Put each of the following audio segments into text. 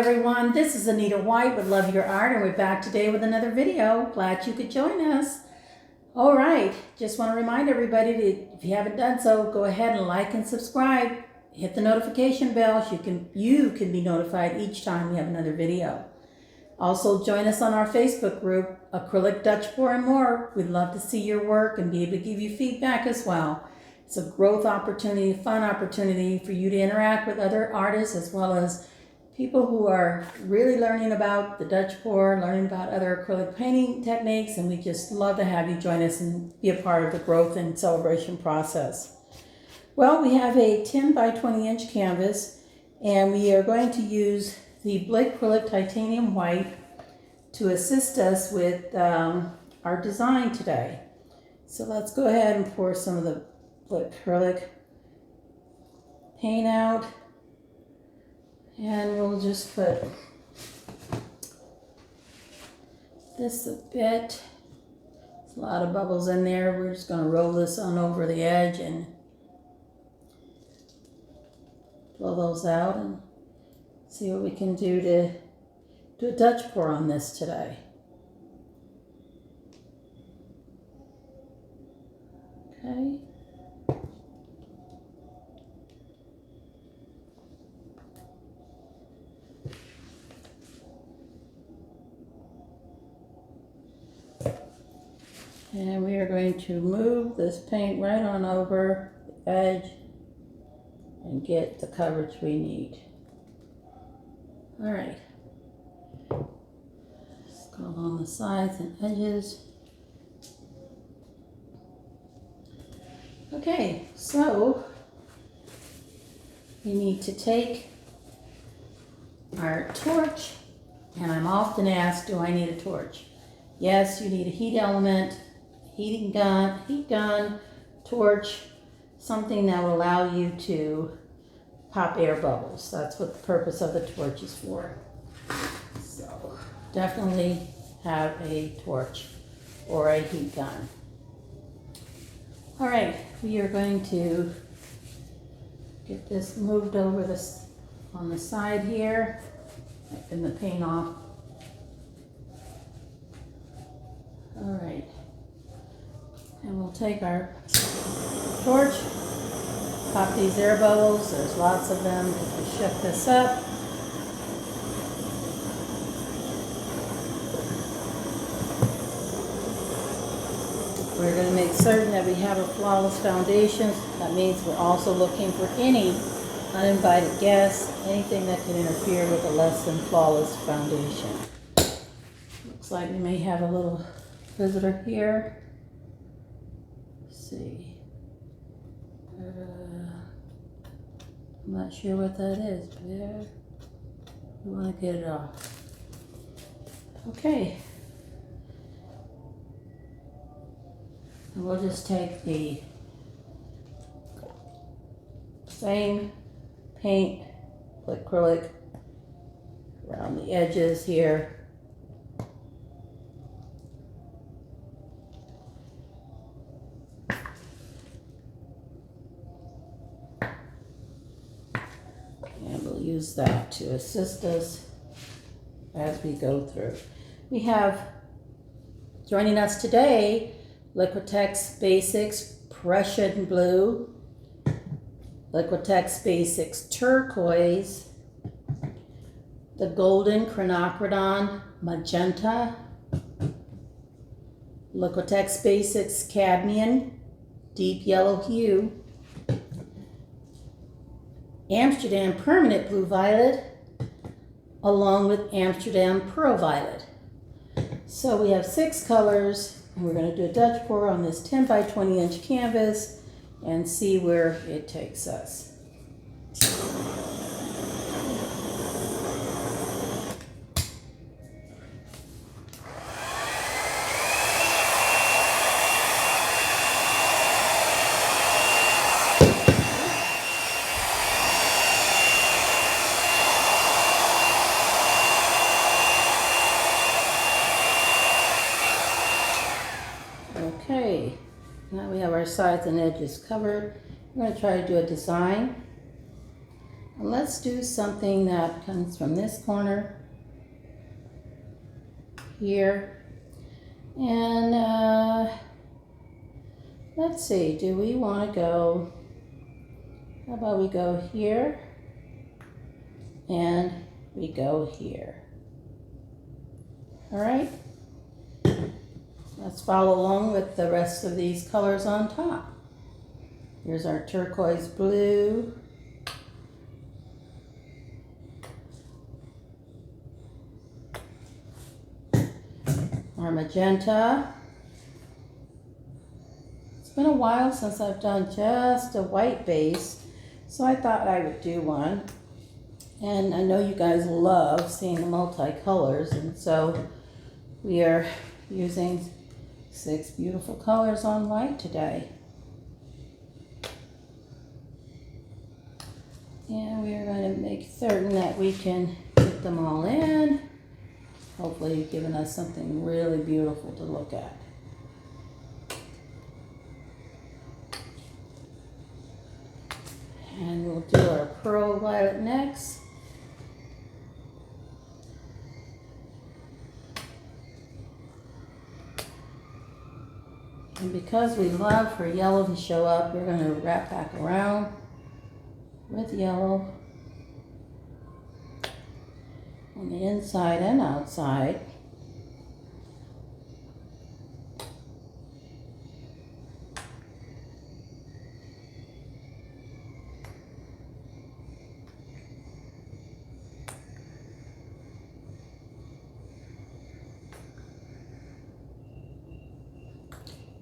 everyone, this is Anita White with Love Your Art, and we're back today with another video. Glad you could join us. All right, just want to remind everybody that if you haven't done so, go ahead and like and subscribe. Hit the notification bell so you can be notified each time we have another video. Also, join us on our Facebook group, Acrylic, Dutch Pour, and More. We'd love to see your work and be able to give you feedback as well. It's a growth opportunity, fun opportunity for you to interact with other artists as well as people who are really learning about the Dutch pour, learning about other acrylic painting techniques, and we just love to have you join us and be a part of the growth and celebration process. Well, we have a 10 by 20 inch canvas, and we are going to use the Liquitex Titanium White to assist us with our design today. So let's go ahead and pour some of the acrylic paint out. And we'll just put this a bit. There's a lot of bubbles in there. We're just going to roll this on over the edge and blow those out and see what we can do to do a Dutch pour on this today. Okay. And we are going to move this paint right on over the edge and get the coverage we need. All right. Let's go along the sides and edges. Okay, so we need to take our torch, and I'm often asked, do I need a torch? Yes, you need a heat element, heat gun, torch, something that will allow you to pop air bubbles. That's what the purpose of the torch is for. So definitely have a torch or a heat gun. All right, we are going to get this moved over this on the side here, wiping the paint off. All right, and we'll take our torch, pop these air bubbles. There's lots of them as we shift this up. We're going to make certain that we have a flawless foundation. That means we're also looking for any uninvited guests, anything that can interfere with a less than flawless foundation. Looks like we may have a little visitor here. Let's see. I'm not sure what that is, but yeah, we want to get it off. Okay. And we'll just take the same paint, acrylic, around the edges here. Use that to assist us as we go through. We have joining us today Liquitex Basics Prussian Blue, Liquitex Basics Turquoise, the Golden Quinacridone Magenta, Liquitex Basics Cadmium Deep Yellow Hue, Amsterdam Permanent Blue Violet, along with Amsterdam Pearl Violet. So we have 6 colors, and we're going to do a Dutch pour on this 10 by 20 inch canvas and see where it takes us. Okay, now we have our sides and edges covered. We're going to try to do a design And let's do something that comes from this corner here. And let's see, do we want to go, how about we go here and we go here. All right, let's follow along with the rest of these colors on top. Here's our turquoise blue. Our magenta. It's been a while since I've done just a white base, so I thought I would do one. And I know you guys love seeing the multicolors, and so we are using 6 beautiful colors on white today. And we are going to make certain that we can get them all in. Hopefully giving us something really beautiful to look at. And we'll do our pearl violet next. And because we love for yellow to show up, we're going to wrap back around with yellow on the inside and outside.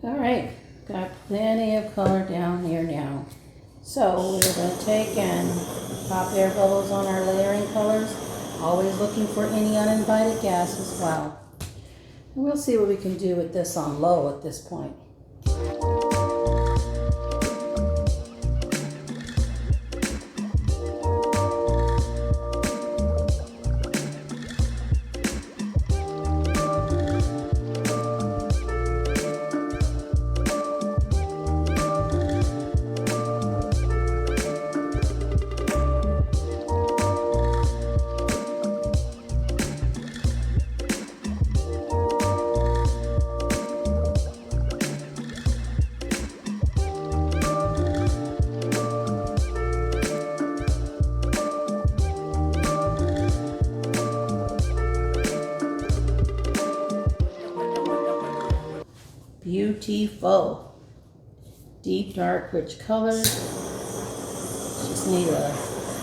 All right, got plenty of color down here now. So we're going to take and pop air bubbles on our layering colors, always looking for any uninvited gas as well. And we'll see what we can do with this on low at this point. Beautiful. Deep, dark, rich colors. Just need a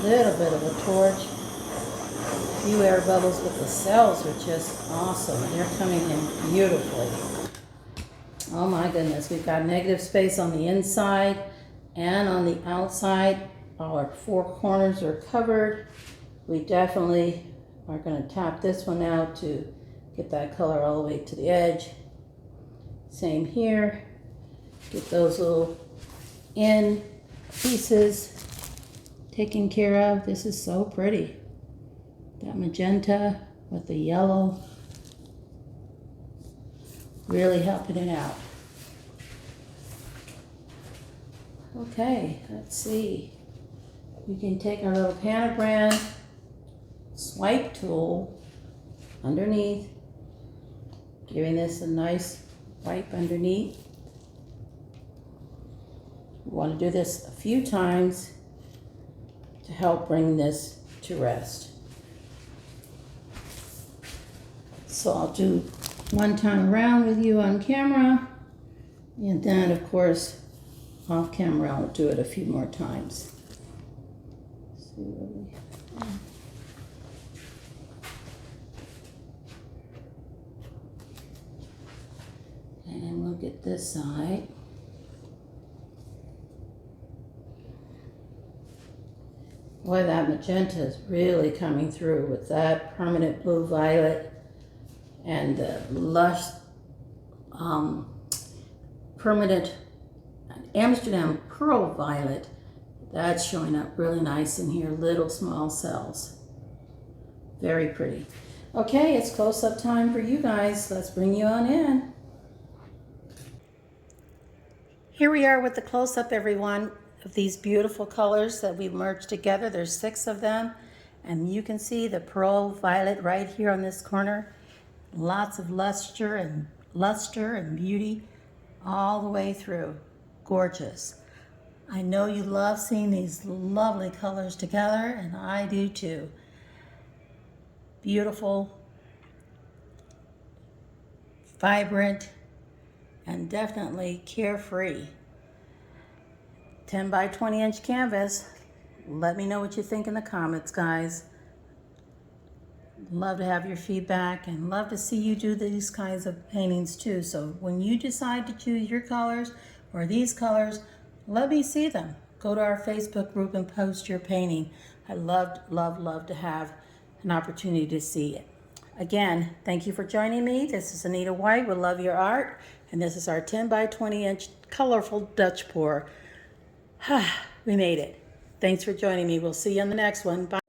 little bit of a torch. A few air bubbles, but the cells are just awesome. They're coming in beautifully. Oh my goodness, we've got negative space on the inside and on the outside. All our 4 corners are covered. We definitely are going to tap this one out to get that color all the way to the edge. Same here. Get those little end pieces taken care of. This is so pretty. That magenta with the yellow really helping it out. Okay, let's see. We can take our little panabrand swipe tool underneath, giving this a nice wipe underneath. We want to do this a few times to help bring this to rest. So I'll do one time around with you on camera, and then of course off camera I'll do it a few more times. Let's see what we have. And we'll get this side. Boy, that magenta is really coming through with that permanent blue violet and the lush permanent Amsterdam pearl violet. That's showing up really nice in here, little small cells. Very pretty. Okay, it's close-up time for you guys. Let's bring you on in. Here we are with the close-up, everyone. of these beautiful colors that we've merged together. There's 6 of them, and you can see the pearl violet right here on this corner. Lots of luster and beauty all the way through. Gorgeous. I know you love seeing these lovely colors together, and I do too. Beautiful, vibrant, and definitely carefree. 10 by 20 inch canvas. Let me know what you think in the comments, guys. Love to have your feedback and love to see you do these kinds of paintings too. So when you decide to choose your colors or these colors, let me see them. Go to our Facebook group and post your painting. I love to have an opportunity to see it. Again, thank you for joining me. This is Anita White with Love Your Art, and this is our 10 by 20 inch colorful Dutch pour. We made it. Thanks for joining me. We'll see you on the next one. Bye.